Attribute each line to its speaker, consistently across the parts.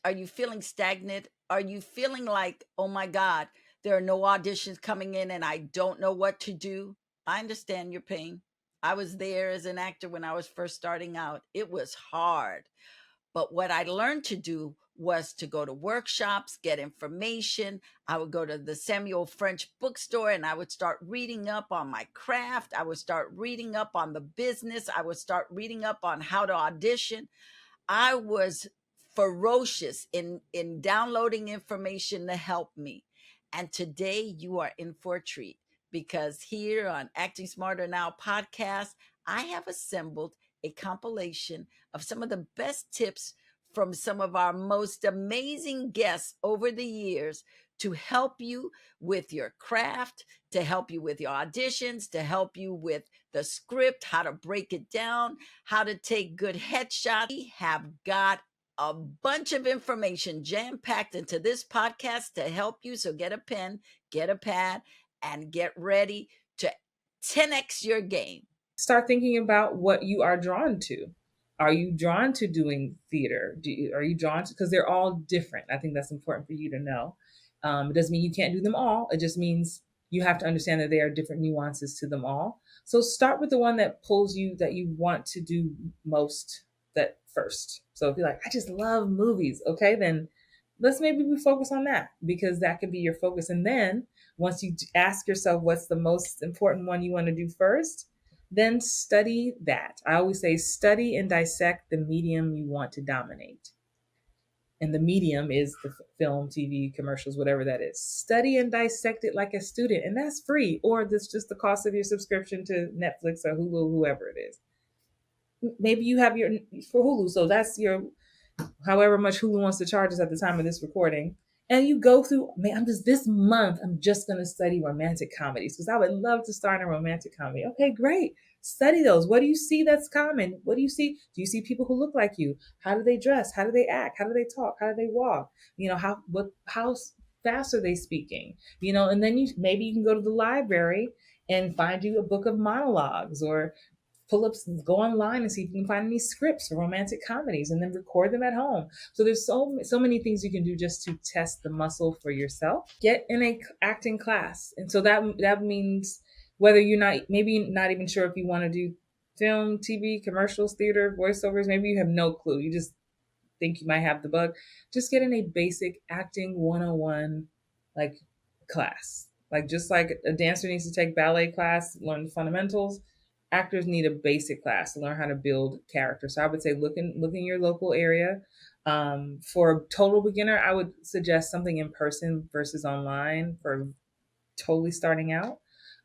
Speaker 1: Are you feeling stagnant? Are you feeling like, oh my God, there are no auditions coming in and I don't know what to do? I understand your pain. I was there as an actor when I was first starting out. It was hard. But what I learned to do was to go to workshops, get information. I would go to the Samuel French bookstore and I would start reading up on my craft. I would start reading up on the business. I would start reading up on how to audition. I was ferocious in downloading information to help me. And today you are in for a treat because here on Acting Smarter Now podcast, I have assembled a compilation of some of the best tips from some of our most amazing guests over the years to help you with your craft, to help you with your auditions, to help you with the script, how to break it down, how to take good headshots. We have got a bunch of information jam-packed into this podcast to help you. So get a pen, get a pad, and get ready to 10x your game.
Speaker 2: Start thinking about what you are drawn to. Are you drawn to doing theater? Are you drawn to, because they're all different. I think that's important for you to know. It doesn't mean you can't do them all. It just means you have to understand that there are different nuances to them all. So start with the one that pulls you, that you want to do most, that first. So if you're like, I just love movies, okay, then let's maybe we focus on that, because that could be your focus. And then once you ask yourself what's the most important one you want to do first, then study that. I always say study and dissect the medium you want to dominate. And the medium is the film, TV, commercials, whatever that is. Study and dissect it like a student. And that's free. Or that's just the cost of your subscription to Netflix or Hulu, whoever it is. Maybe you have your, for Hulu, so that's your, however much Hulu wants to charge us at the time of this recording. And you go through, man, this month, I'm just going to study romantic comedies because I would love to start a romantic comedy. Okay, great. Study those. What do you see that's common? What do you see? Do you see people who look like you? How do they dress? How do they act? How do they talk? How do they walk? How fast are they speaking? And then maybe you can go to the library and find you a book of monologues, or pull up, go online and see if you can find any scripts for romantic comedies and then record them at home. So there's so many things you can do just to test the muscle for yourself. Get in a acting class. And so that means whether you're not even sure if you want to do film, TV, commercials, theater, voiceovers, maybe you have no clue. You just think you might have the bug. Just get in a basic acting 101 class. Just like a dancer needs to take ballet class, learn the fundamentals, actors need a basic class to learn how to build character. So I would say look in your local area. For a total beginner, I would suggest something in person versus online for totally starting out.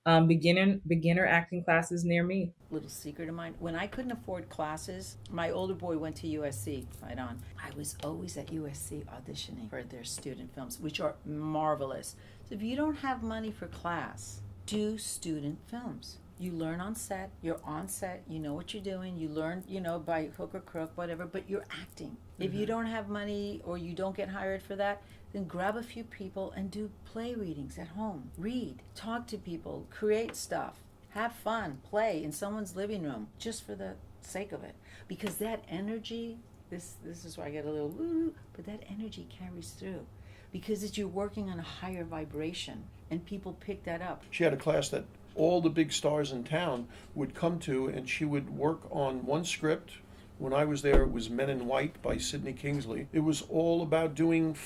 Speaker 2: Beginner acting classes near me.
Speaker 1: Little secret of mine, when I couldn't afford classes, my older boy went to USC, right on. I was always at USC auditioning for their student films, which are marvelous. So if you don't have money for class, do student films. You learn on set, you're on set, you know what you're doing, you learn, by hook or crook, whatever, but you're acting. Mm-hmm. If you don't have money or you don't get hired for that, then grab a few people and do play readings at home. Read, talk to people, create stuff, have fun, play in someone's living room, just for the sake of it. Because that energy, this is where I get a little woo, but that energy carries through. Because you're working on a higher vibration, and people pick that up.
Speaker 3: She had a class that all the big stars in town would come to, and she would work on one script. When I was there, it was Men in White by Sidney Kingsley. It was all about doing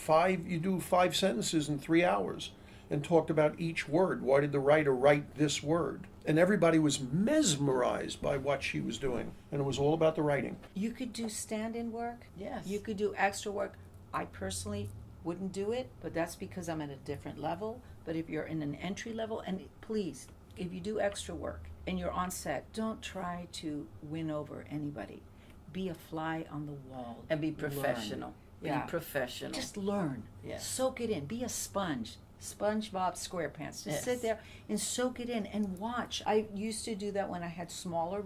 Speaker 3: you do 5 sentences in 3 hours, and talked about each word. Why did the writer write this word? And everybody was mesmerized by what she was doing, and it was all about the writing.
Speaker 1: You could do stand-in work.
Speaker 2: Yes.
Speaker 1: You could do extra work. I personally wouldn't do it, but that's because I'm at a different level. But if you're in an entry level, and please, if you do extra work and you're on set, don't try to win over anybody. Be a fly on the wall.
Speaker 2: And be professional.
Speaker 1: Be professional. Just learn.
Speaker 2: Yes.
Speaker 1: Soak it in. Be a sponge. SpongeBob SquarePants. Just sit there and soak it in and watch. I used to do that when I had smaller,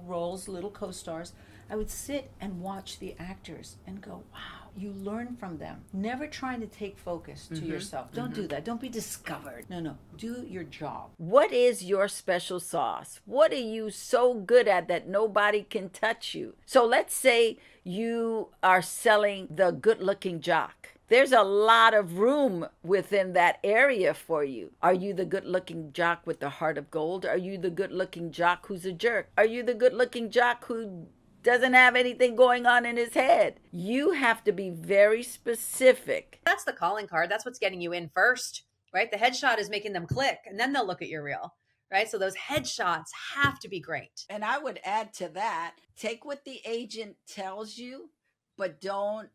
Speaker 1: roles, little co-stars. I would sit and watch the actors and go, wow,
Speaker 4: you learn from them. Never trying to take focus to yourself. Don't do that. Don't be discovered. No, do your job.
Speaker 1: What is your special sauce? What are you so good at that nobody can touch you? So let's say you are selling the good looking jock. There's a lot of room within that area for you. Are you the good looking jock with the heart of gold? Are you the good looking jock who's a jerk? Are you the good looking jock who doesn't have anything going on in his head? You have to be very specific.
Speaker 5: That's the calling card. That's what's getting you in first, right? The headshot is making them click, and then they'll look at your reel, right? So those headshots have to be great.
Speaker 1: And I would add to that, take what the agent tells you, but don't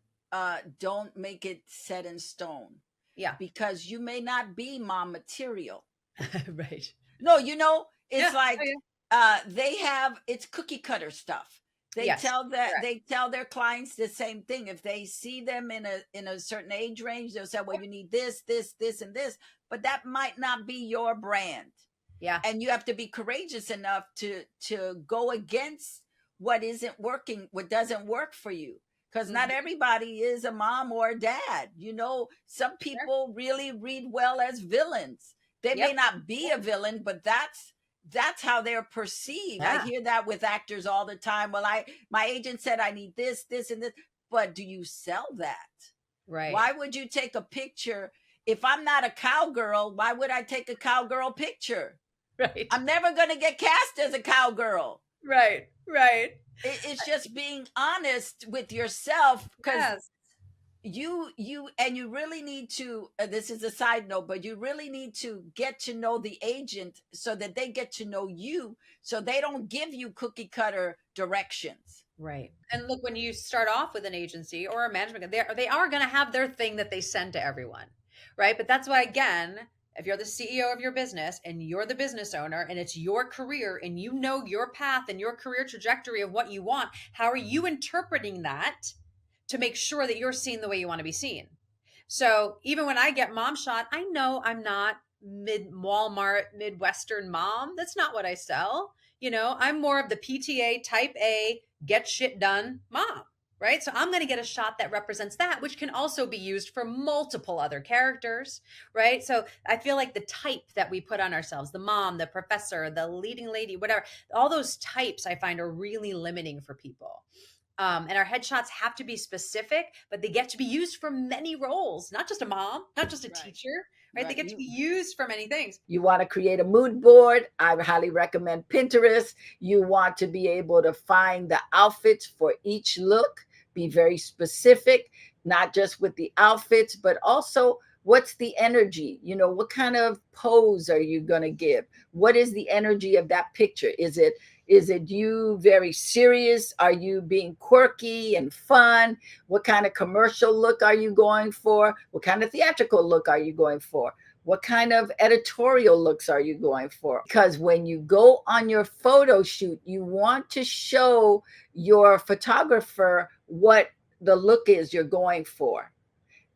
Speaker 1: make it set in stone.
Speaker 5: Yeah.
Speaker 1: Because you may not be mom material.
Speaker 5: Right.
Speaker 1: No, you know, it's
Speaker 5: Yeah.
Speaker 1: like
Speaker 5: Oh,
Speaker 1: it's cookie cutter stuff. They
Speaker 5: Yes,
Speaker 1: tell
Speaker 5: correct.
Speaker 1: they tell their clients the same thing. If they see them in a certain age range, they'll say, well, you need this, and this, but that might not be your brand.
Speaker 5: Yeah.
Speaker 1: And you have to be courageous enough to go against what isn't working, what doesn't work for you. Because not everybody is a mom or a dad. You know, some people really read well as villains. They may not be a villain, but that's how they're perceived.
Speaker 5: Yeah.
Speaker 1: I hear that with actors all the time. Well, my agent said I need this, and this. But do you sell that?
Speaker 5: Right.
Speaker 1: Why would you take a picture? If I'm not a cowgirl, why would I take a cowgirl picture?
Speaker 5: Right.
Speaker 1: I'm never going to get cast as a cowgirl.
Speaker 5: Right.
Speaker 1: It's just being honest with yourself, because you really need to, this is a side note, but you really need to get to know the agent so that they get to know you, so they don't give you cookie cutter directions.
Speaker 5: Right. And look, when you start off with an agency or a management, they are going to have their thing that they send to everyone. Right. But that's why, again, if you're the CEO of your business and you're the business owner and it's your career and you know your path and your career trajectory of what you want, how are you interpreting that to make sure that you're seen the way you want to be seen? So even when I get mom shot, I know I'm not Walmart, Midwestern mom. That's not what I sell. You know, I'm more of the PTA type A, get shit done mom. Right. So I'm going to get a shot that represents that, which can also be used for multiple other characters. Right. So I feel like the type that we put on ourselves, the mom, the professor, the leading lady, whatever, all those types I find are really limiting for people. And our headshots have to be specific, but they get to be used for many roles, not just a mom, not just a teacher. Right. They get to be used for many things.
Speaker 1: You want to create a mood board? I highly recommend Pinterest. You want to be able to find the outfits for each look, be very specific, not just with the outfits, but also what's the energy? You know, what kind of pose are you going to give? What is the energy of that picture? Is it you very serious? Are you being quirky and fun? What kind of commercial look are you going for? What kind of theatrical look are you going for? What kind of editorial looks are you going for? Because when you go on your photo shoot, you want to show your photographer what the look is you're going for.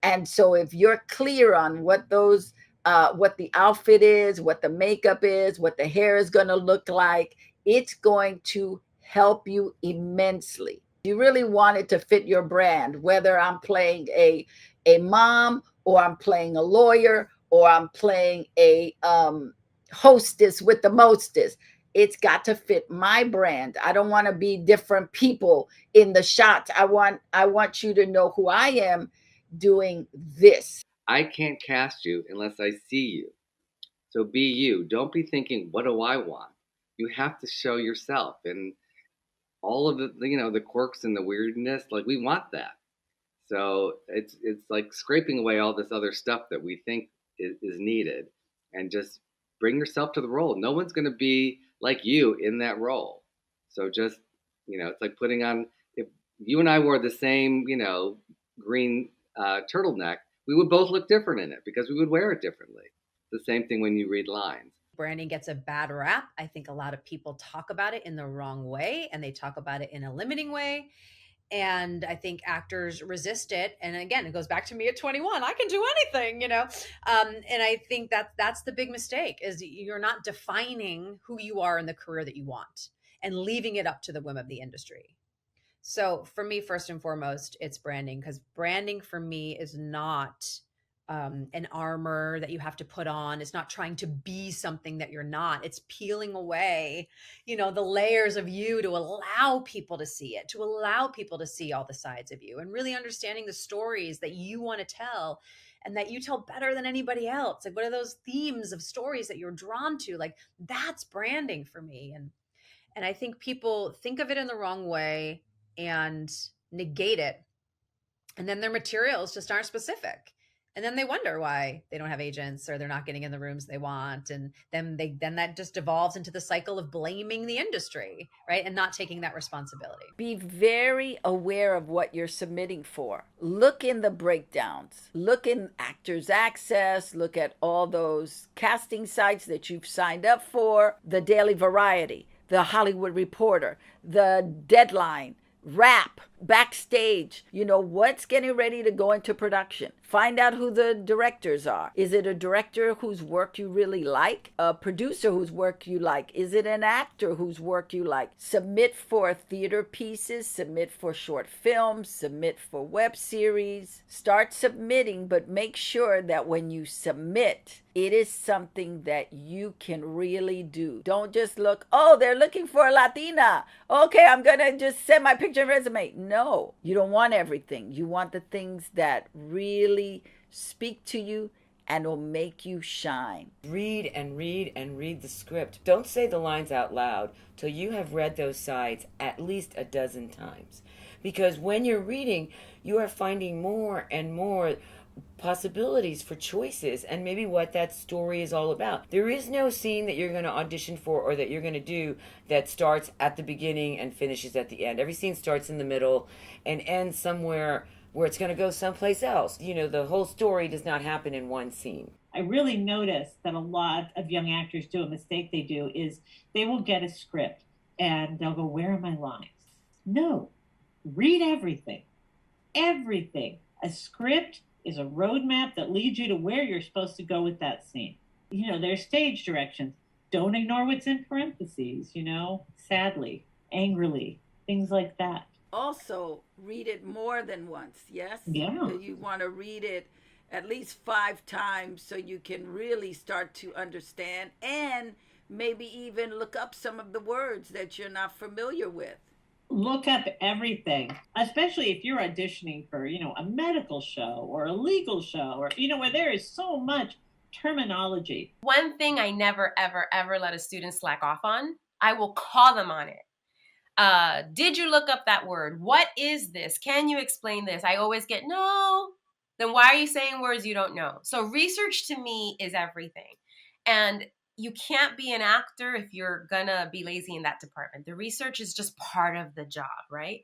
Speaker 1: And so if you're clear on what those, what the outfit is, what the makeup is, what the hair is going to look like, it's going to help you immensely. You really want it to fit your brand, whether I'm playing a mom, or I'm playing a lawyer, or I'm playing a hostess with the mostest. It's got to fit my brand. I don't want to be different people in the shots. I want you to know who I am doing this.
Speaker 6: I can't cast you unless I see you. So be you. Don't be thinking, what do I want? You have to show yourself, and all of the, you know, the quirks and the weirdness, like we want that. So it's like scraping away all this other stuff that we think is needed, and just bring yourself to the role. No one's going to be like you in that role. So just, you know, it's like putting on, if you and I wore the same, you know, green turtleneck, we would both look different in it because we would wear it differently. The same thing when you read lines.
Speaker 5: Branding gets a bad rap. I think a lot of people talk about it in the wrong way, and they talk about it in a limiting way. And I think actors resist it. And again, it goes back to me at 21. I can do anything, you know? And I think that's the big mistake, is you're not defining who you are in the career that you want and leaving it up to the whim of the industry. So for me, first and foremost, it's branding, because branding for me is not an armor that you have to put on. It's not trying to be something that you're not. It's peeling away, the layers of you to allow people to see it, to allow people to see all the sides of you, and really understanding the stories that you want to tell and that you tell better than anybody else. Like, what are those themes of stories that you're drawn to? Like, that's branding for me. And I think people think of it in the wrong way and negate it. And then their materials just aren't specific. And then they wonder why they don't have agents or they're not getting in the rooms they want. And then that just devolves into the cycle of blaming the industry, right? And not taking that responsibility.
Speaker 1: Be very aware of what you're submitting for. Look in the breakdowns. Look in Actors Access. Look at all those casting sites that you've signed up for. The Daily Variety, the Hollywood Reporter, the Deadline, Rap, Backstage, what's getting ready to go into production. Find out who the directors are. Is it a director whose work you really like? A producer whose work you like? Is it an actor whose work you like? Submit for theater pieces, submit for short films, submit for web series. Start submitting, but make sure that when you submit, it is something that you can really do. Don't just look, oh, they're looking for a Latina. Okay, I'm going to just send my picture and resume. No, you don't want everything. You want the things that really speak to you and will make you shine.
Speaker 7: Read and read and read the script. Don't say the lines out loud till you have read those sides at least a dozen times. Because when you're reading, you are finding more and more possibilities for choices and maybe what that story is all about. There is no scene that you're going to audition for or that you're going to do that starts at the beginning and finishes at the end. Every scene starts in the middle and ends somewhere where it's going to go someplace else. The whole story does not happen in one scene.
Speaker 8: I really notice that a lot of young actors do a mistake they do is they will get a script and they'll go, where are my lines? No, read everything. Everything. A script is a roadmap that leads you to where you're supposed to go with that scene. There's stage directions. Don't ignore what's in parentheses, sadly, angrily, things like that.
Speaker 1: Also, read it more than once, yes?
Speaker 8: Yeah.
Speaker 1: You want to read it at least 5 times so you can really start to understand and maybe even look up some of the words that you're not familiar with.
Speaker 8: Look up everything, especially if you're auditioning for, a medical show or a legal show or, where there is so much terminology.
Speaker 9: One thing I never, ever, ever let a student slack off on, I will call them on it. Did you look up that word? What is this? Can you explain this? I always get, no. Then why are you saying words you don't know? So research to me is everything. And you can't be an actor if you're gonna be lazy in that department. The research is just part of the job, right?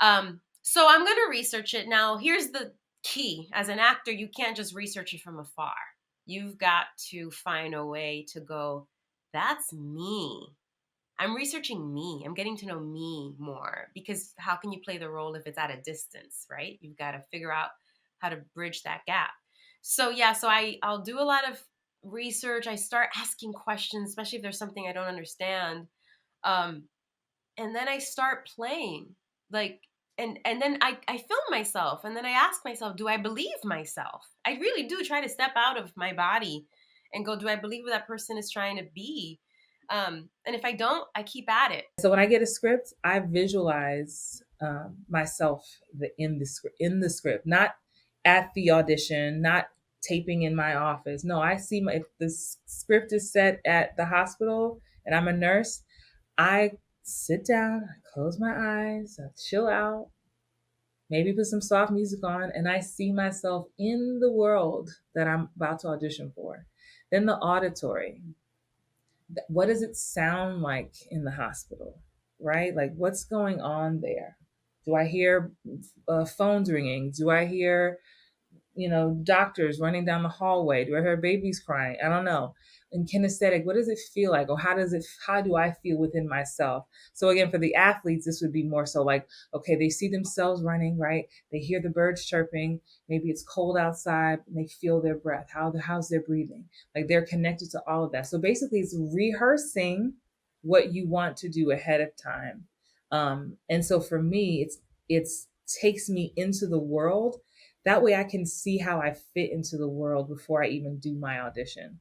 Speaker 9: So I'm gonna research it. Now, here's the key. As an actor, you can't just research it from afar. You've got to find a way to go, that's me. I'm researching me. I'm getting to know me more, because how can you play the role if it's at a distance, right? You've got to figure out how to bridge that gap. So I'll do a lot of research. I start asking questions, especially if there's something I don't understand. And then I start playing, and then I film myself, and then I ask myself, do I believe myself? I really do try to step out of my body and go, do I believe what that person is trying to be? And if I don't, I keep at it.
Speaker 2: So when I get a script, I visualize myself in the script, not at the audition, not taping in my office. No, I see if the script is set at the hospital and I'm a nurse, I sit down, I close my eyes, I chill out, maybe put some soft music on, and I see myself in the world that I'm about to audition for. Then the auditory. What does it sound like in the hospital, right? Like, what's going on there? Do I hear phones ringing? Do I hear, doctors running down the hallway? Do I hear babies crying? I don't know. And kinesthetic, what does it feel like? Or how do I feel within myself? So again, for the athletes, this would be more so like, okay, they see themselves running, right? They hear the birds chirping. Maybe it's cold outside and they feel their breath. How's their breathing? Like, they're connected to all of that. So basically it's rehearsing what you want to do ahead of time. And so for me, it's takes me into the world. That way I can see how I fit into the world before I even do my audition.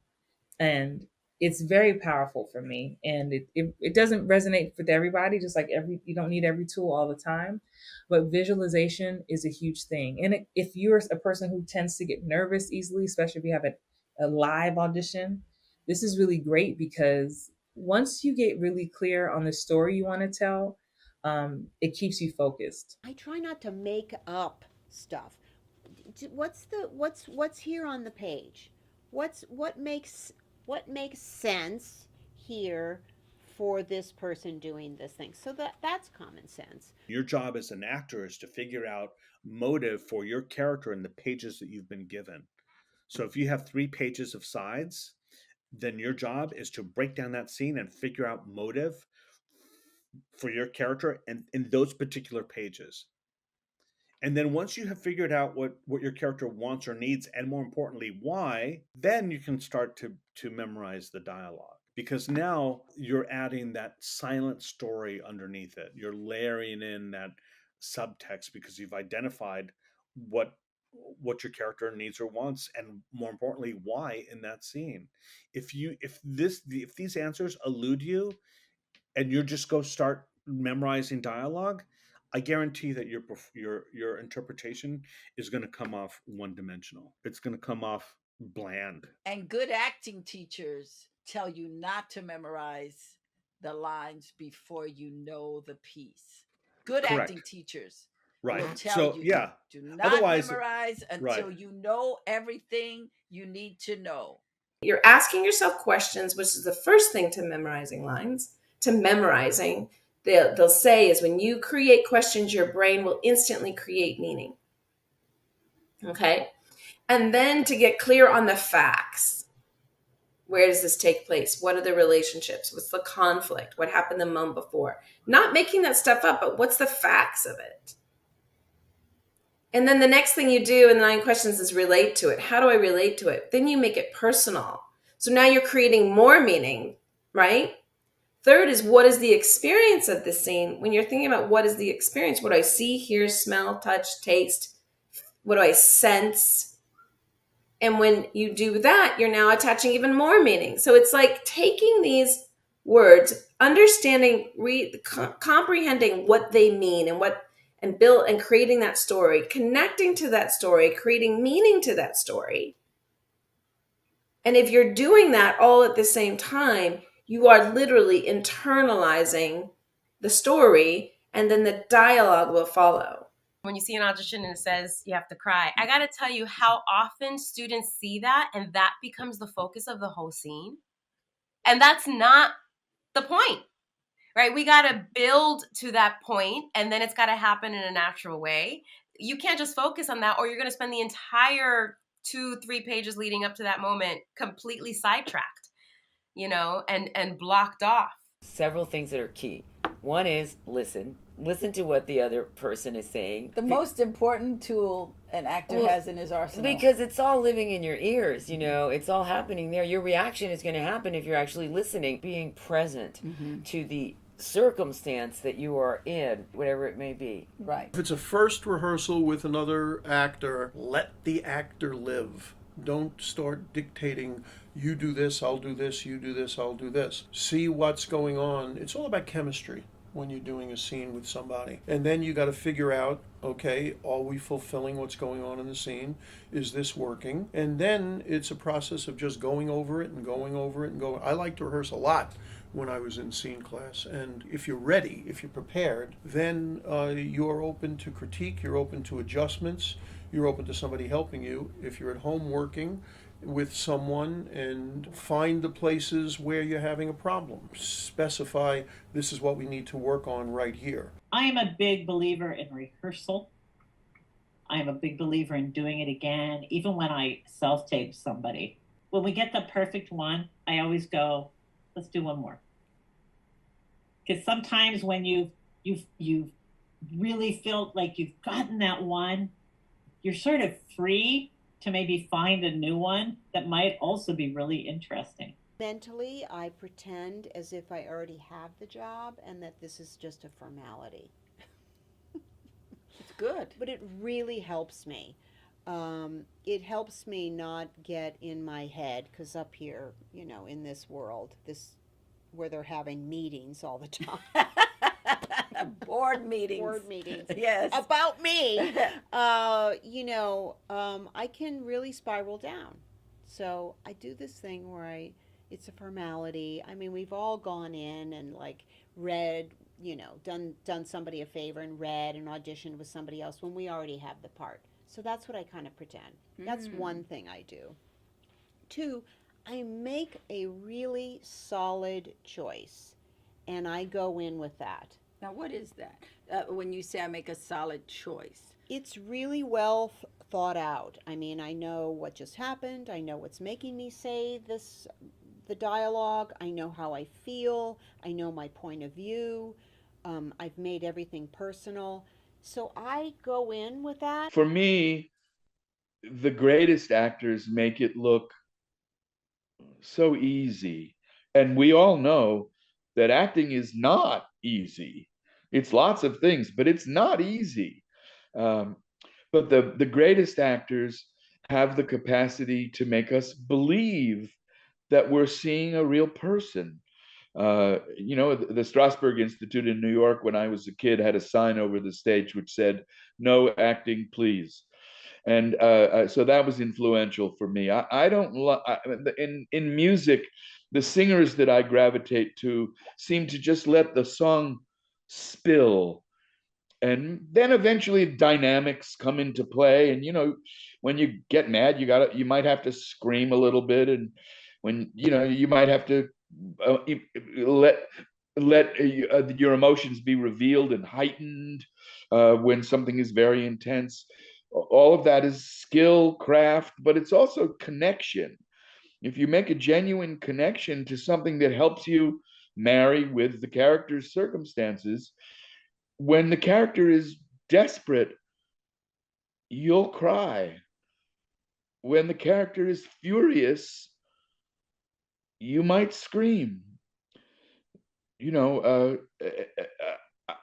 Speaker 2: And it's very powerful for me. And it doesn't resonate with everybody, just like you don't need every tool all the time. But visualization is a huge thing. And if you're a person who tends to get nervous easily, especially if you have a live audition, this is really great because once you get really clear on the story you want to tell, it keeps you focused.
Speaker 10: I try not to make up stuff. What's here on the page? What makes sense here for this person doing this thing? So that's common sense.
Speaker 11: Your job as an actor is to figure out motive for your character in the pages that you've been given. So if you have 3 pages of sides, then your job is to break down that scene and figure out motive for your character and in those particular pages. And then once you have figured out what your character wants or needs, and more importantly, why, then you can start to memorize the dialogue. Because now you're adding that silent story underneath it. You're layering in that subtext because you've identified what your character needs or wants, and more importantly, why in that scene. If these answers elude you, and you just go start memorizing dialogue, I guarantee that your interpretation is going to come off one-dimensional. It's going to come off bland.
Speaker 1: And good acting teachers tell you not to memorize the lines before you know the piece. Good
Speaker 11: Correct.
Speaker 1: Acting teachers
Speaker 11: Right.
Speaker 1: will tell
Speaker 11: So
Speaker 1: you
Speaker 11: yeah.
Speaker 1: do not
Speaker 11: Otherwise,
Speaker 1: memorize until you know everything you need to know.
Speaker 12: You're asking yourself questions, which is the first thing to memorizing lines, to memorizing. They'll say is when you create questions, your brain will instantly create meaning. Okay? And then to get clear on the facts. Where does this take place? What are the relationships? What's the conflict? What happened the moment before? Not making that stuff up, but what's the facts of it? And then the next thing you do in the 9 questions is relate to it. How do I relate to it? Then you make it personal. So now you're creating more meaning, right? Third is, what is the experience of this scene? When you're thinking about what is the experience, what do I see, hear, smell, touch, taste? What do I sense? And when you do that, you're now attaching even more meaning. So it's like taking these words, understanding, comprehending what they mean and creating that story, connecting to that story, creating meaning to that story. And if you're doing that all at the same time, you are literally internalizing the story, and then the dialogue will follow.
Speaker 9: When you see an audition and it says you have to cry, I got to tell you how often students see that and that becomes the focus of the whole scene. And that's not the point, right? We got to build to that point, and then it's got to happen in a natural way. You can't just focus on that, or you're going to spend the entire 2-3 pages leading up to that moment completely sidetracked, and blocked off.
Speaker 7: Several things that are key. One is listen to what the other person is saying.
Speaker 1: The most important tool an actor has in his arsenal.
Speaker 7: Because it's all living in your ears, it's all happening there. Your reaction is going to happen if you're actually listening, being present to the circumstance that you are in, whatever it may be.
Speaker 1: Right.
Speaker 3: If it's a first rehearsal with another actor, let the actor live. Don't start dictating, you do this, I'll do this, you do this, I'll do this. See what's going on. It's all about chemistry when you're doing a scene with somebody. And then you got to figure out, okay, are we fulfilling what's going on in the scene? Is this working? And then it's a process of just going over it and going over it and going. I like to rehearse a lot when I was in scene class. And if you're ready, if you're prepared, then you're open to critique, you're open to adjustments, you're open to somebody helping you. If you're at home working with someone, and find the places where you're having a problem. Specify, this is what we need to work on right here.
Speaker 8: I am a big believer in rehearsal. I am a big believer in doing it again, even when I self-tape somebody. When we get the perfect one, I always go, let's do one more. Because sometimes when you really feel like you've gotten that one, you're sort of free to maybe find a new one that might also be really interesting.
Speaker 10: Mentally, I pretend as if I already have the job and that this is just a formality.
Speaker 1: It's good.
Speaker 10: But it really helps me. It helps me not get in my head, because up here, in this world, where they're having meetings all the time.
Speaker 1: Board meetings.
Speaker 10: Board meetings.
Speaker 1: Yes.
Speaker 10: About me. I can really spiral down. So I do this thing where it's a formality. I mean, we've all gone in and read, done somebody a favor and read and auditioned with somebody else when we already have the part. So that's what I kind of pretend. That's one thing I do. Two, I make a really solid choice, and I go in with that.
Speaker 1: Now, what is that? When you say I make a solid choice?
Speaker 10: It's really well thought out. I mean, I know what just happened. I know what's making me say the dialogue. I know how I feel. I know my point of view. I've made everything personal. So I go in with that.
Speaker 13: For me, the greatest actors make it look so easy. And we all know that acting is not easy. It's lots of things, but it's not easy. But the greatest actors have the capacity to make us believe that we're seeing a real person. The Strasberg Institute in New York, when I was a kid, had a sign over the stage which said, "No acting, please." And so that was influential for me. I don't in music, the singers that I gravitate to seem to just let the song spill, and then eventually dynamics come into play. And when you get mad, you might have to scream a little bit, and when you might have to let your emotions be revealed and heightened when something is very intense. All of that is skill, craft, but it's also connection. If you make a genuine connection to something that helps you marry with the character's circumstances, when the character is desperate, you'll cry. When the character is furious, you might scream.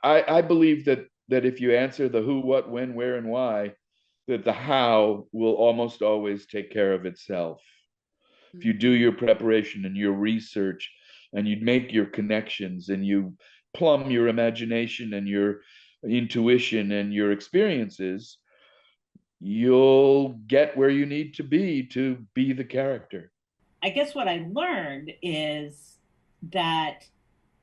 Speaker 13: I believe that if you answer the who, what, when, where, and why, that the how will almost always take care of itself. If you do your preparation and your research, and you make your connections, and you plumb your imagination and your intuition and your experiences, you'll get where you need to be the character.
Speaker 8: I guess what I learned is that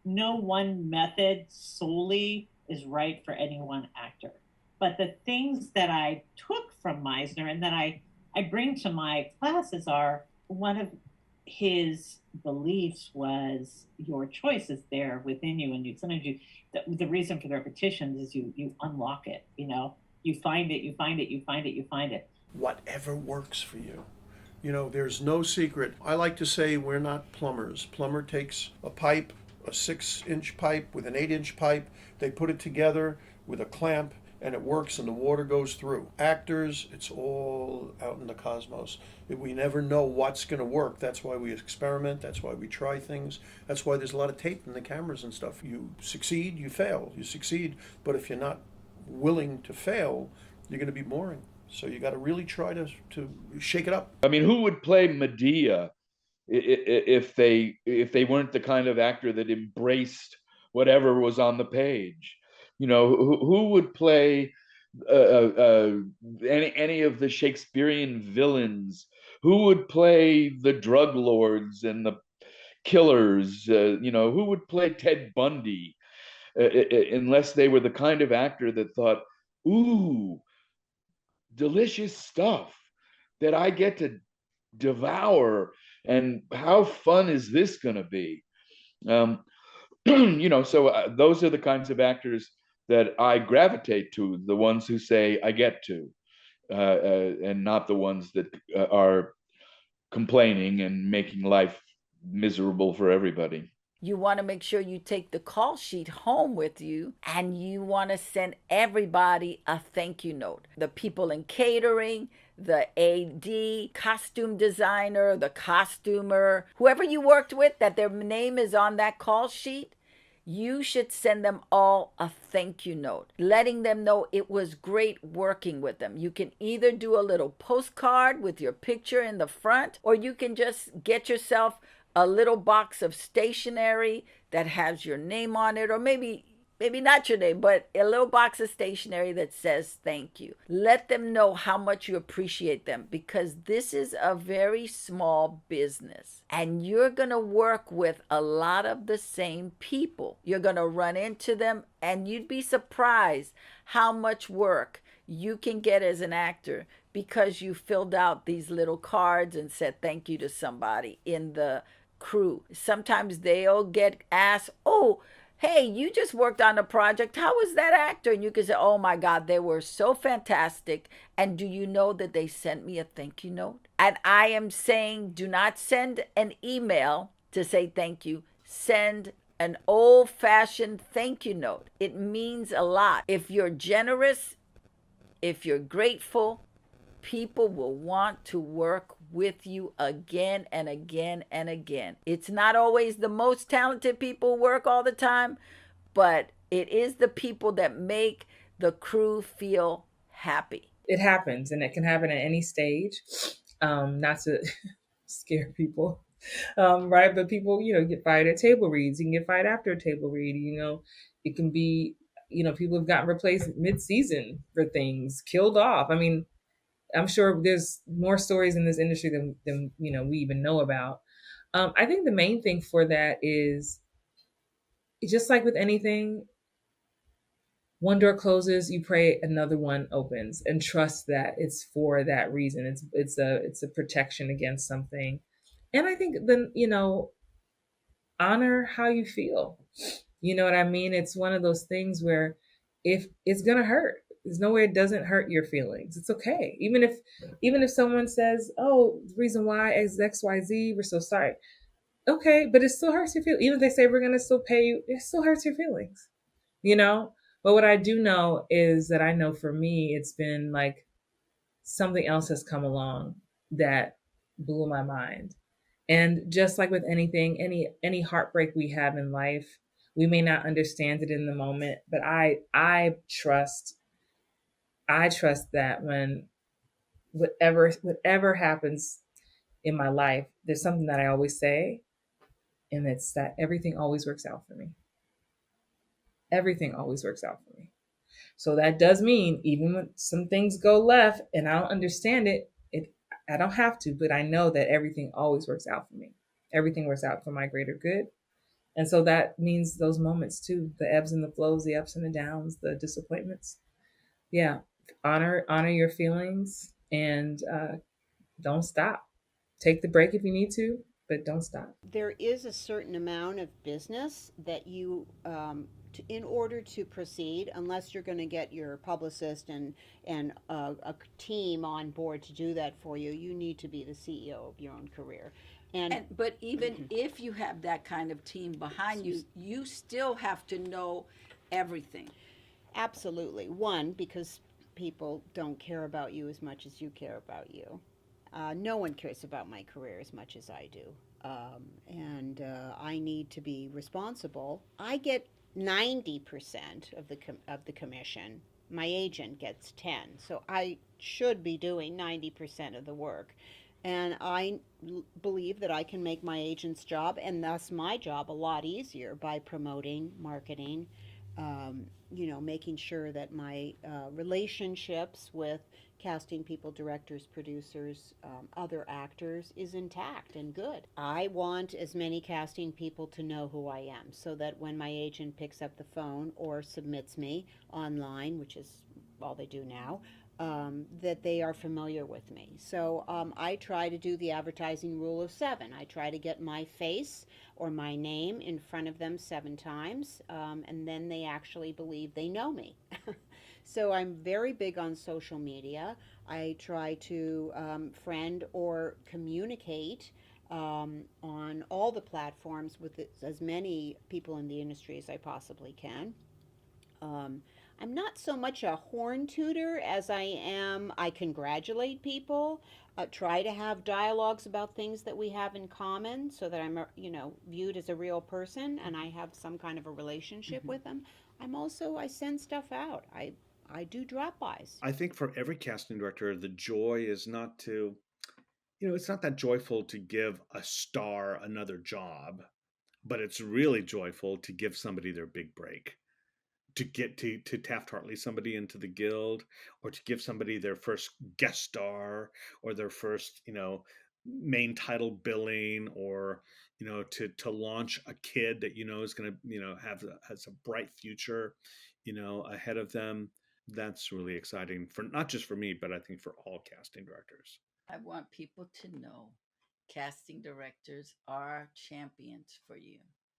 Speaker 8: no one method solely is right for any one actor. But the things that I took from Meisner and that I bring to my classes are, one of his beliefs was your choice is there within you, and sometimes the reason for the repetitions is you unlock it. You find it, you find it, you find it, you find it.
Speaker 3: Whatever works for you. There's no secret. I like to say we're not plumbers. Plumber takes a pipe, a 6-inch pipe with an 8-inch pipe. They put it together with a clamp, and it works, and the water goes through. Actors, it's all out in the cosmos. We never know what's going to work. That's why we experiment. That's why we try things. That's why there's a lot of tape in the cameras and stuff. You succeed, you fail. You succeed, but if you're not willing to fail, you're going to be boring. So you got to really try to shake it up.
Speaker 13: I mean, who would play Medea if they weren't the kind of actor that embraced whatever was on the page? Who would play any of the Shakespearean villains? Who would play the drug lords and the killers? Who would play Ted Bundy? Unless they were the kind of actor that thought, "Ooh, delicious stuff that I get to devour, and how fun is this going to be?" So those are the kinds of actors that I gravitate to, the ones who say I get to, and not the ones that are complaining and making life miserable for everybody.
Speaker 1: You want to make sure you take the call sheet home with you, and you want to send everybody a thank you note. The people in catering, the AD, costume designer, the costumer, whoever you worked with, that their name is on that call sheet, you should send them all a thank you note, letting them know it was great working with them. You can either do a little postcard with your picture in the front, or you can just get yourself a little box of stationery that has your name on it, or maybe not your name, but a little box of stationery that says thank you. Let them know how much you appreciate them, because this is a very small business and you're going to work with a lot of the same people. You're going to run into them, and you'd be surprised how much work you can get as an actor because you filled out these little cards and said thank you to somebody in the crew. Sometimes they'll get asked, oh, hey, you just worked on a project. How was that actor? And you can say, oh my God, they were so fantastic. And do you know that they sent me a thank you note? And I am saying, do not send an email to say thank you. Send an old-fashioned thank you note. It means a lot. If you're generous, if you're grateful, people will want to work with you again and again and again. It's not always the most talented people work all the time, but it is the people that make the crew feel happy.
Speaker 2: It happens, and it can happen at any stage. Not to scare people, right? But people, get fired at table reads. You can get fired after a table read. It can be, people have gotten replaced mid-season for things, killed off. I mean, I'm sure there's more stories in this industry than we even know about. I think the main thing for that is, just like with anything, one door closes, you pray another one opens, and trust that it's for that reason. It's a protection against something. And I think then, honor how you feel. You know what I mean? It's one of those things where if it's gonna hurt, there's no way it doesn't hurt your feelings. It's okay. Even if someone says, oh, the reason why is XYZ, we're so sorry. Okay, but it still hurts your feelings. Even if they say we're gonna still pay you, it still hurts your feelings. But what I do know is that I know for me, it's been like something else has come along that blew my mind. And just like with anything, any heartbreak we have in life, we may not understand it in the moment, but I trust that when whatever happens in my life, there's something that I always say, and it's that everything always works out for me. Everything always works out for me. So that does mean even when some things go left and I don't understand it, I don't have to, but I know that everything always works out for me. Everything works out for my greater good. And so that means those moments too, the ebbs and the flows, the ups and the downs, the disappointments. Yeah. Honor your feelings, and don't stop. Take the break if you need to, but don't stop.
Speaker 10: There is a certain amount of business that you, in order to proceed, unless you're going to get your publicist and a team on board to do that for you, you need to be the CEO of your own career.
Speaker 1: But even if you have that kind of team behind you, you still have to know everything.
Speaker 10: Absolutely. One, because people don't care about you as much as you care about you. No one cares about my career as much as I do. And I need to be responsible. I get 90% of the commission. My agent gets 10. So I should be doing 90% of the work. And I believe that I can make my agent's job, and thus my job, a lot easier by promoting, marketing, making sure that my relationships with casting people, directors, producers, other actors is intact and good. I want as many casting people to know who I am, so that when my agent picks up the phone or submits me online, which is all they do now, that they are familiar with me. So I try to do the advertising rule of 7. I try to get my face or my name in front of them 7 times, and then they actually believe they know me. So I'm very big on social media. I try to friend or communicate on all the platforms with as many people in the industry as I possibly can. Um, I'm not so much a horn tutor as I congratulate people, try to have dialogues about things that we have in common so that I'm, viewed as a real person and I have some kind of a relationship with them. I send stuff out. I do drop-bys.
Speaker 11: I think for every casting director, the joy is not to, it's not that joyful to give a star another job, but it's really joyful to give somebody their big break, to get to Taft-Hartley somebody into the guild, or to give somebody their first guest star, or their first main title billing, or to launch a kid that is going to has a bright future ahead of them. That's really exciting, for not just for me, but I think for all casting directors.
Speaker 1: I want people to know casting directors are champions for you.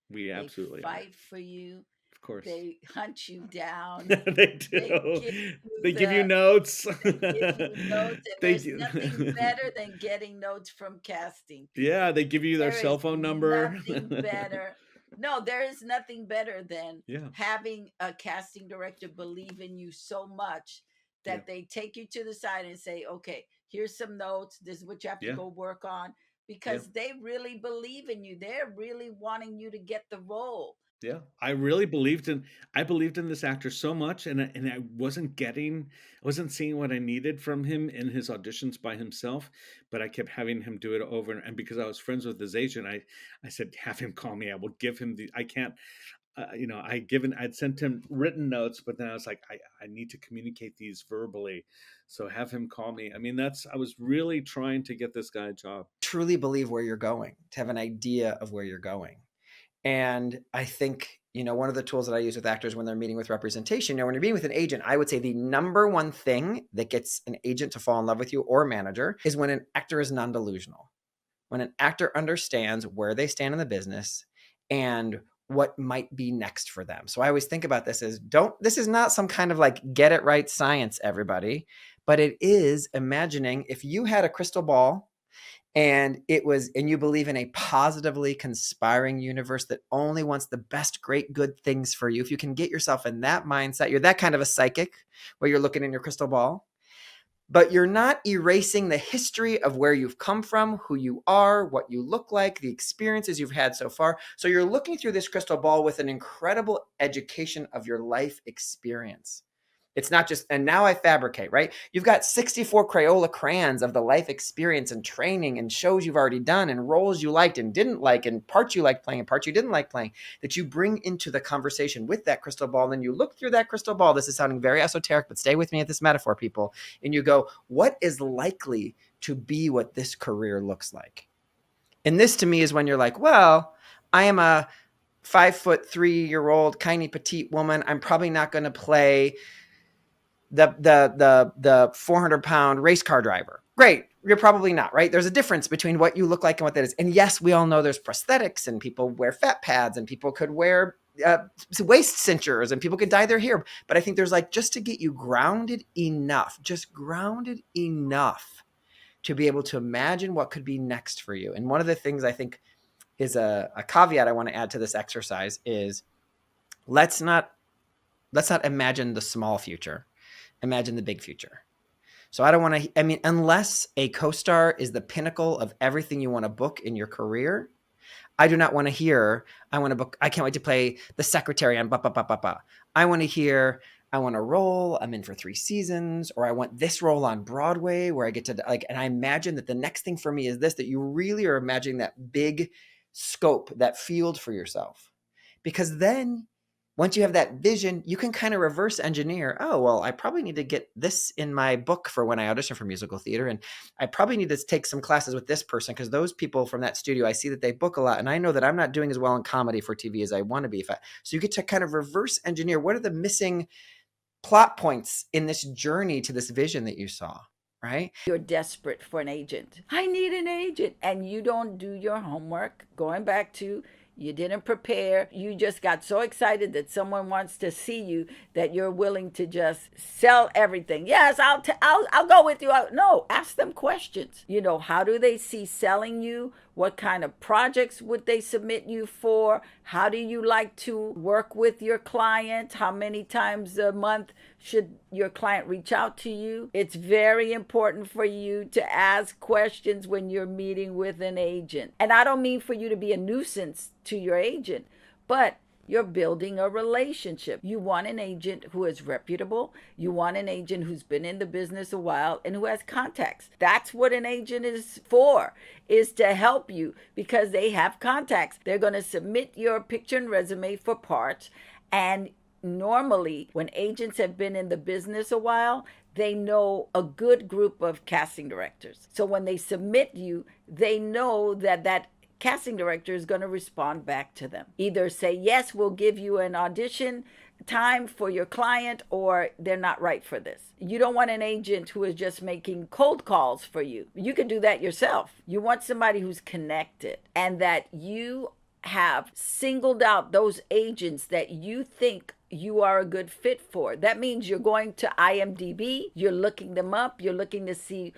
Speaker 11: We absolutely
Speaker 1: they fight for you.
Speaker 11: Of course.
Speaker 1: They hunt you down.
Speaker 11: They do. They give you notes.
Speaker 1: They give you notes, and there's nothing better than getting notes from casting people.
Speaker 11: Yeah, they give you their cell phone number.
Speaker 1: Nothing better. No, there is nothing better than having a casting director believe in you so much that they take you to the side and say, okay, here's some notes. This is what you have to go work on, because they really believe in you. They're really wanting you to get the role.
Speaker 11: Yeah, I believed in this actor so much, and I wasn't seeing what I needed from him in his auditions by himself, but I kept having him do it over, and because I was friends with his agent, I said, have him call me. I will give him I can't, I'd sent him written notes, but then I was like, I need to communicate these verbally, so have him call me. I mean, I was really trying to get this guy a job.
Speaker 14: Truly believe where you're going, to have an idea of where you're going. And I think, one of the tools that I use with actors when they're meeting with representation, when you're meeting with an agent, I would say the number one thing that gets an agent to fall in love with you, or a manager, is when an actor is non-delusional. When an actor understands where they stand in the business and what might be next for them. So I always think about this as this is not some kind of like get it right science, everybody, but it is imagining if you had a crystal ball and you believe in a positively conspiring universe that only wants the best, great, good things for you. If you can get yourself in that mindset, you're that kind of a psychic where you're looking in your crystal ball, but you're not erasing the history of where you've come from, who you are, what you look like, the experiences you've had so far. So you're looking through this crystal ball with an incredible education of your life experience. It's not just, and now I fabricate, right? You've got 64 Crayola crayons of the life experience and training and shows you've already done and roles you liked and didn't like and parts you liked playing and parts you didn't like playing that you bring into the conversation with that crystal ball. And then you look through that crystal ball. This is sounding very esoteric, but stay with me at this metaphor, people. And you go, what is likely to be what this career looks like? And this to me is when you're like, well, I am a 5'3" tiny petite woman. I'm probably not going to play the 400-pound race car driver. Great. You're probably not, right? There's a difference between what you look like and what that is. And yes, we all know there's prosthetics and people wear fat pads and people could wear waist cinchers and people could dye their hair. But I think there's just to get you grounded enough to be able to imagine what could be next for you. And one of the things I think is a caveat I want to add to this exercise is let's not imagine the small future. Imagine the big future. So unless a co-star is the pinnacle of everything you want to book in your career, I do not want to hear, I can't wait to play the secretary on I want to hear, I want a role, I'm in for 3 seasons, or I want this role on Broadway where I get to and I imagine that the next thing for me is this, that you really are imagining that big scope, that field for yourself. Because then once you have that vision, you can kind of reverse engineer. Oh, well, I probably need to get this in my book for when I audition for musical theater. And I probably need to take some classes with this person because those people from that studio, I see that they book a lot. And I know that I'm not doing as well in comedy for TV as I want to be. So you get to kind of reverse engineer. What are the missing plot points in this journey to this vision that you saw, right?
Speaker 1: You're desperate for an agent. I need an agent. And you don't do your homework. Going back to You didn't prepare. You just got so excited that someone wants to see you that you're willing to just sell everything. Yes, I'll go with you. No, ask them questions. You know, how do they see selling you? What kind of projects would they submit you for? How do you like to work with your client? How many times a month should your client reach out to you? It's very important for you to ask questions when you're meeting with an agent. And I don't mean for you to be a nuisance to your agent, but you're building a relationship. You want an agent who is reputable. You want an agent who's been in the business a while and who has contacts. That's what an agent is for, is to help you because they have contacts. They're going to submit your picture and resume for parts. And normally, when agents have been in the business a while, they know a good group of casting directors. So when they submit you, they know that casting director is going to respond back to them. Either say, yes, we'll give you an audition time for your client, or they're not right for this. You don't want an agent who is just making cold calls for you. You can do that yourself. You want somebody who's connected and that you have singled out those agents that you think you are a good fit for. That means you're going to IMDb, you're looking them up, you're looking to see,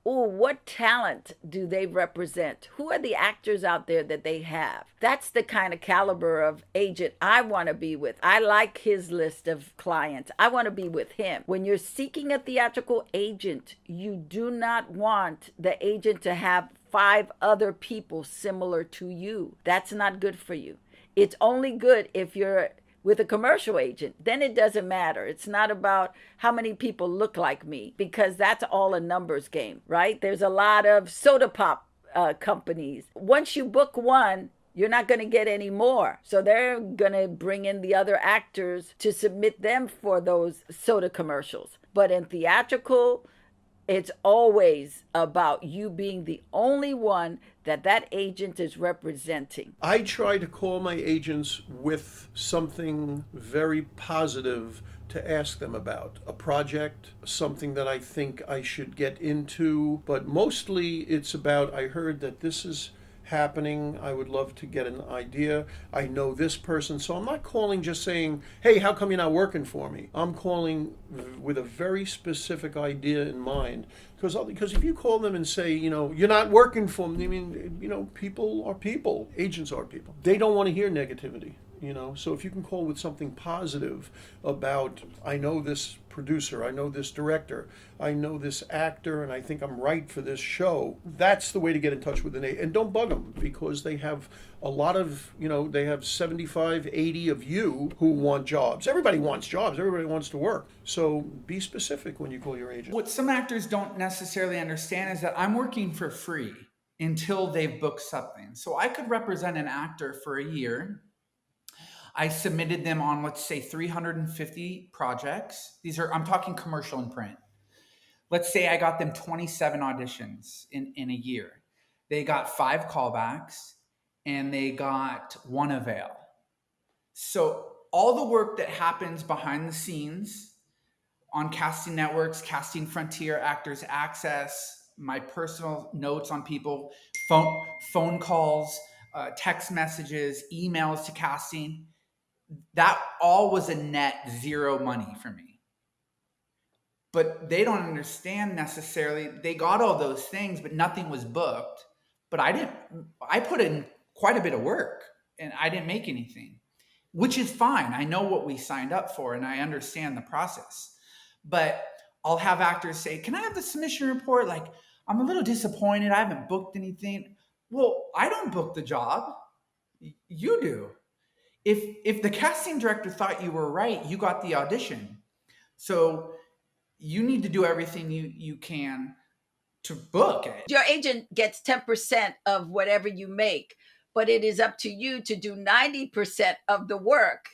Speaker 1: what talent do they represent? Who are the actors out there that they have? That's the kind of caliber of agent I want to be with. I like his list of clients. I want to be with him. When you're seeking a theatrical agent, you do not want the agent to have 5 other people similar to you. That's not good for you. It's only good if you're with a commercial agent. Then it doesn't matter. It's not about how many people look like me, because that's all a numbers game, right? There's a lot of soda pop companies. Once you book one, you're not going to get any more. So they're going to bring in the other actors to submit them for those soda commercials. But in theatrical, it's always about you being the only one that agent is representing.
Speaker 3: I try to call my agents with something very positive to ask them about. A project, something that I think I should get into, but mostly it's about, I heard that this is happening. I would love to get an idea. I know this person. So I'm not calling just saying, hey, how come you're not working for me? I'm calling with a very specific idea in mind. Because if you call them and say, you're not working for me, I mean, people are people. Agents are people. They don't want to hear negativity. So if you can call with something positive about, I know this producer, I know this director, I know this actor, and I think I'm right for this show, that's the way to get in touch with an agent. And don't bug them, because they have a lot of, they have 75, 80 of you who want jobs. Everybody wants jobs. Everybody wants to work. So be specific when you call your agent.
Speaker 15: What some actors don't necessarily understand is that I'm working for free until they've booked something. So I could represent an actor for a year. I submitted them on, let's say, 350 projects. I'm talking commercial and print. Let's say I got them 27 auditions in a year. They got 5 callbacks and they got 1 avail. So all the work that happens behind the scenes on Casting Networks, Casting Frontier, Actors Access, my personal notes on people, phone calls, text messages, emails to casting, that all was a net 0 money for me. But they don't understand necessarily. They got all those things, but nothing was booked. But I put in quite a bit of work and I didn't make anything, which is fine. I know what we signed up for and I understand the process. But I'll have actors say, can I have the submission report? Like, I'm a little disappointed. I haven't booked anything. Well, I don't book the job. You do. If the casting director thought you were right, you got the audition. So you need to do everything you can to book it.
Speaker 1: Your agent gets 10% of whatever you make, but it is up to you to do 90% of the work.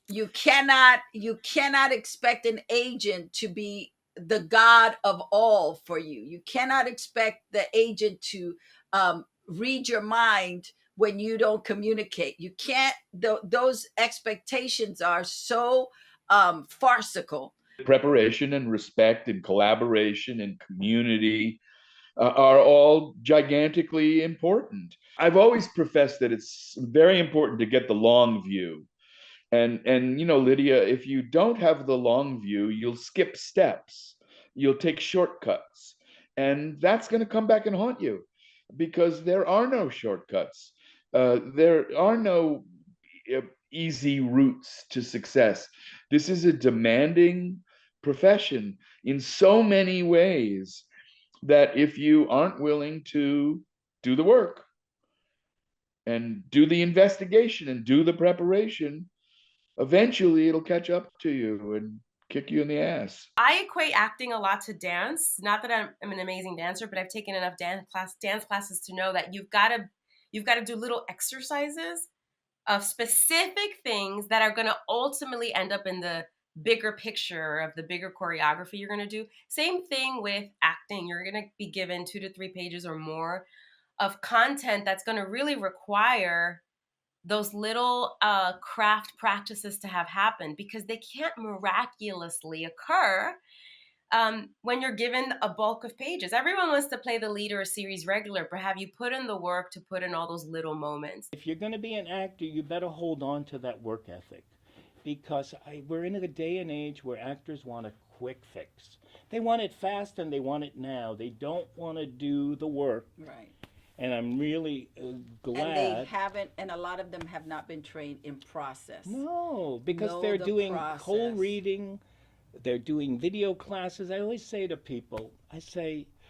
Speaker 1: You cannot expect an agent to be the God of all for you. You cannot expect the agent to read your mind when you don't communicate. You can't, those expectations are so farcical.
Speaker 13: Preparation and respect and collaboration and community are all gigantically important. I've always professed that it's very important to get the long view. And Lydia, if you don't have the long view, you'll skip steps, you'll take shortcuts, and that's going to come back and haunt you, because there are no shortcuts. There are no easy routes to success. This is a demanding profession in so many ways that if you aren't willing to do the work and do the investigation and do the preparation, eventually it'll catch up to you and kick you in the ass.
Speaker 9: I equate acting a lot to dance. Not that I'm an amazing dancer, but I've taken enough dance classes to know that you've got to do little exercises of specific things that are going to ultimately end up in the bigger picture of the bigger choreography you're going to do. Same thing with acting. You're going to be given 2 to 3 pages or more of content that's going to really require those little craft practices to have happen, because they can't miraculously occur when you're given a bulk of pages. Everyone wants to play the lead or a series regular, but have you put in the work to put in all those little moments?
Speaker 16: If you're going to be an actor, you better hold on to that work ethic, because we're in a day and age where actors want a quick fix. They want it fast and they want it now. They don't want to do the work.
Speaker 1: Right.
Speaker 16: And I'm really glad.
Speaker 1: And they haven't, and a lot of them have not been trained in process.
Speaker 16: No, because they're doing cold reading, they're doing video classes. I always say to people,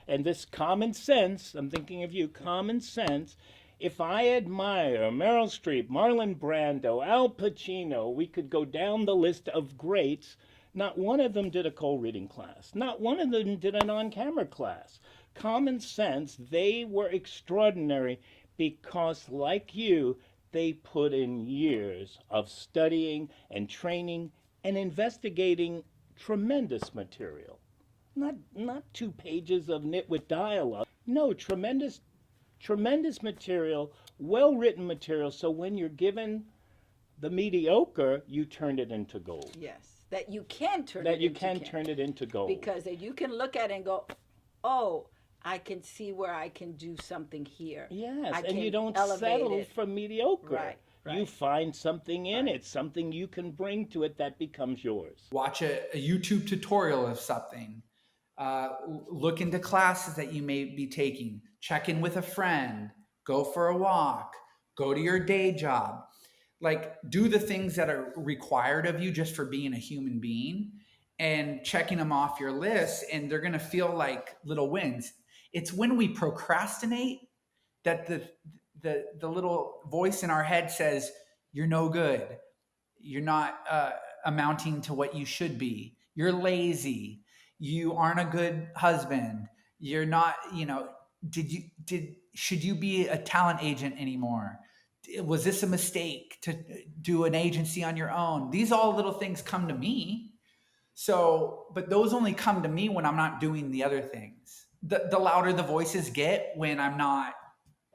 Speaker 16: and this common sense, I'm thinking of you, common sense. If I admire Meryl Streep, Marlon Brando, Al Pacino, we could go down the list of greats. Not one of them did a cold reading class. Not one of them did an on-camera class. Common sense, they were extraordinary because, like you, they put in years of studying and training and investigating tremendous material. Not 2 pages of nitwit dialogue. No, tremendous material, well-written material. So when you're given the mediocre, you turn it into gold.
Speaker 1: Yes, that you can turn
Speaker 16: it into gold.
Speaker 1: Because you can look at it and go, oh, I can see where I can do something here.
Speaker 16: Yes, and you don't settle for mediocre.
Speaker 1: Right.
Speaker 16: You find something in it, something you can bring to it that becomes yours.
Speaker 15: Watch a YouTube tutorial of something. Look into classes that you may be taking. Check in with a friend. Go for a walk. Go to your day job. Like, do the things that are required of you just for being a human being, and checking them off your list, and they're going to feel like little wins. It's when we procrastinate that the little voice in our head says, you're no good. You're not amounting to what you should be. You're lazy. You aren't a good husband. You're not, should you be a talent agent anymore? Was this a mistake to do an agency on your own? These all little things come to me. So, but those only come to me when I'm not doing the other things. The louder the voices get when I'm not.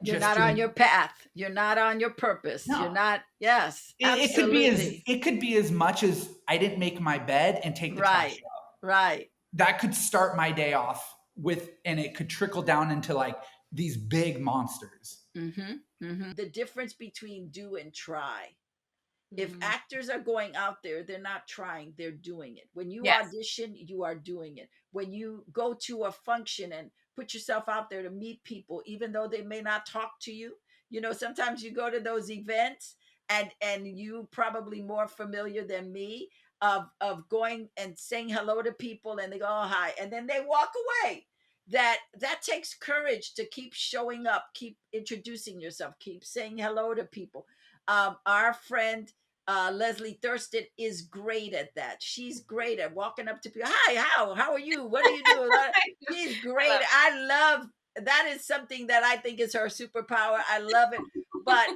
Speaker 1: You're not on your path. You're not on your purpose. No. You're not. Yes, absolutely.
Speaker 15: It could be as much as I didn't make my bed and take the trash out.
Speaker 1: Right.
Speaker 15: That could start my day off with, and it could trickle down into like these big monsters.
Speaker 1: Mm-hmm. Mm-hmm. The difference between do and try. If actors are going out there, they're not trying, they're doing it. When you audition, you are doing it. When you go to a function and put yourself out there to meet people, even though they may not talk to you, sometimes you go to those events and you probably more familiar than me of going and saying hello to people, and they go, oh, hi, and then they walk away. That takes courage to keep showing up, keep introducing yourself, keep saying hello to people. Our friend Leslie Thurston is great at that. She's great at walking up to people. Hi, how are you? What are you doing? She's great. I love that. Is something that I think is her superpower. I love it. But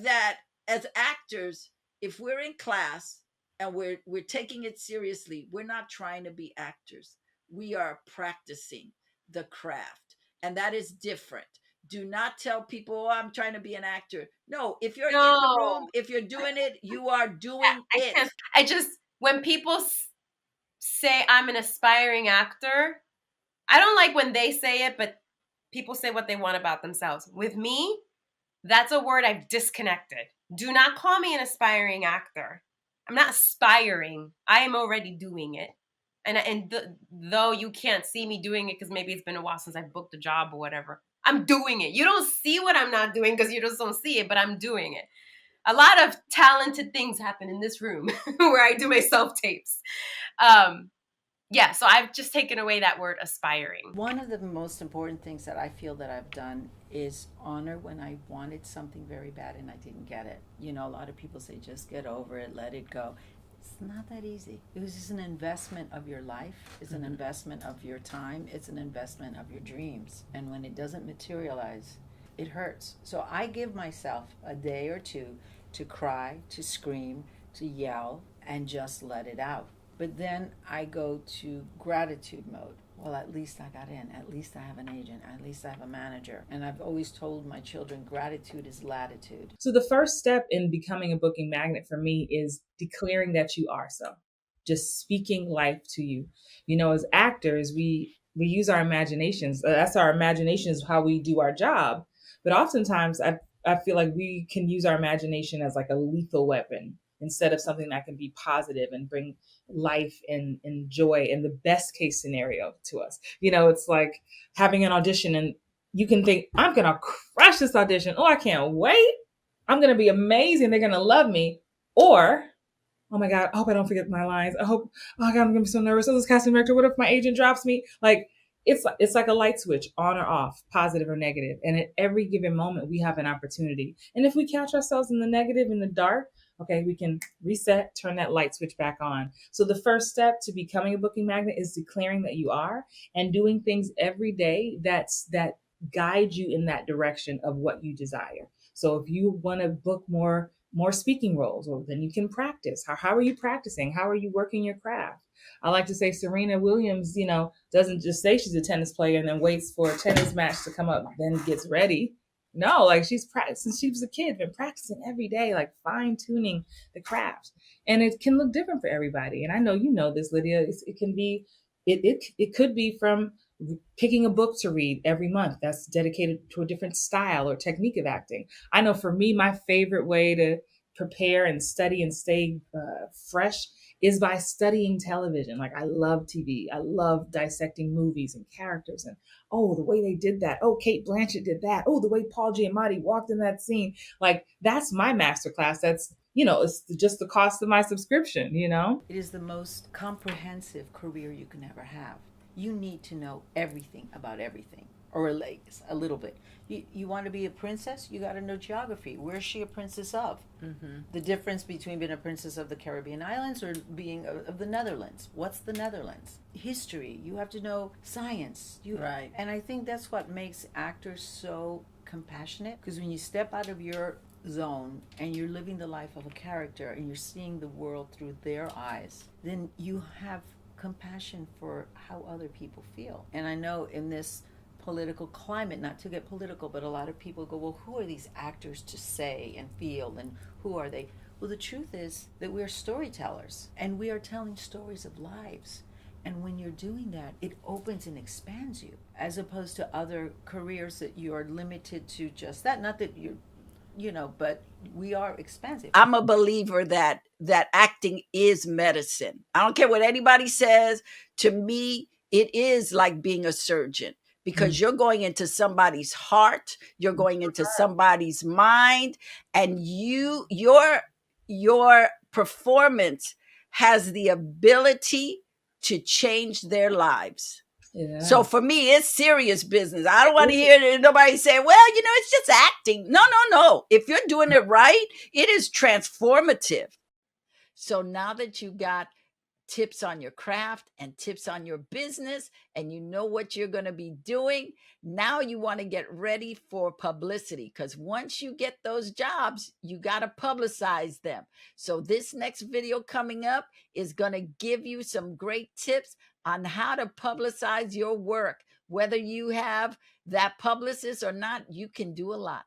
Speaker 1: that as actors, if we're in class and we're taking it seriously, we're not trying to be actors. We are practicing the craft, and that is different. Do not tell people, oh, I'm trying to be an actor. No, if you're in the room, if you're doing it, you are doing it.
Speaker 9: When people say I'm an aspiring actor, I don't like when they say it, but People say what they want about themselves. With me, that's a word I've disconnected. Do not call me an aspiring actor. I'm not aspiring. I am already doing it. Though you can't see me doing it because maybe it's been a while since I've booked a job or whatever, I'm doing it. You don't see what I'm not doing because you just don't see it, but I'm doing it. A lot of talented things happen in this room where I do my self-tapes. Yeah, so I've just taken away that word aspiring.
Speaker 4: One of the most important things that I feel that I've done is honor when I wanted something very bad and I didn't get it. You know, a lot of people say, just get over it, let it go. It's not that easy. It was just an investment of your life. It's an investment of your time. It's an investment of your dreams. And when it doesn't materialize, it hurts. So I give myself a day or two to cry, to scream, to yell, and just let it out. But then I go to gratitude mode. Well, at least I got in. At least I have an agent. At least I have a manager. And I've always told my children, gratitude is latitude.
Speaker 2: So the first step in becoming a booking magnet for me is declaring that you are so. Just speaking life to you. You know, as actors, we use our imaginations. That's our imagination is how we do our job. But oftentimes I feel like we can use our imagination as like a lethal weapon instead of something that can be positive and bring life and joy in the best case scenario to us. You know, it's like having an audition and you can think, I'm going to crush this audition. Oh, I can't wait. I'm going to be amazing. They're going to love me. Or, oh my God, I hope I don't forget my lines. Oh my God, I'm going to be so nervous. Oh, this casting director, what if my agent drops me? Like, it's like a light switch, on or off, positive or negative. And at every given moment, we have an opportunity. And if we catch ourselves in the negative, in the dark, okay, we can reset, turn that light switch back on. So the first step to becoming a booking magnet is declaring that you are and doing things every day that guide you in that direction of what you desire. So if you want to book more speaking roles, well, then you can practice. How are you practicing? How are you working your craft? I like to say Serena Williams, you know, doesn't just say she's a tennis player and then waits for a tennis match to come up, then gets ready. No, like she's practiced since she was a kid, been practicing every day, like fine tuning the craft. And it can look different for everybody. And I know you know this, Lydia. It can be, it could be from picking a book to read every month that's dedicated to a different style or technique of acting. I know for me, my favorite way to prepare and study and stay fresh is by studying television. Like I love TV. I love dissecting movies and characters and, oh, the way they did that. Oh, Kate Blanchett did that. Oh, the way Paul Giamatti walked in that scene. Like that's my masterclass. That's, you know, it's just the cost of my subscription, you know?
Speaker 4: It is the most comprehensive career you can ever have. You need to know everything about everything, or at least a little bit. You want to be a princess? You got to know geography. Where's she a princess of? Mm-hmm. The difference between being a princess of the Caribbean islands or being of the Netherlands. What's the Netherlands? History. You have to know science. Right. And I think that's what makes actors so compassionate, because when you step out of your zone and you're living the life of a character and you're seeing the world through their eyes, then you have compassion for how other people feel. And I know in this political climate, not to get political, but a lot of people go, well, who are these actors to say and feel, and who are they? Well, the truth is that we're storytellers and we are telling stories of lives. And when you're doing that, it opens and expands you, as opposed to other careers that you are limited to just that. Not that you're, you know, but we are expansive.
Speaker 1: I'm a believer that acting is medicine. I don't care what anybody says. To me, it is like being a surgeon, because you're going into somebody's heart, you're going into somebody's mind, and your performance has the ability to change their lives. Yeah. So for me, it's serious business. I don't want to hear nobody say, well, you know, it's just acting. No. If you're doing it right, it is transformative. So now that you got tips on your craft and tips on your business, and you know what you're going to be doing, now you want to get ready for publicity, because once you get those jobs, you got to publicize them. So this next video coming up is going to give you some great tips on how to publicize your work. Whether you have that publicist or not, you can do a lot.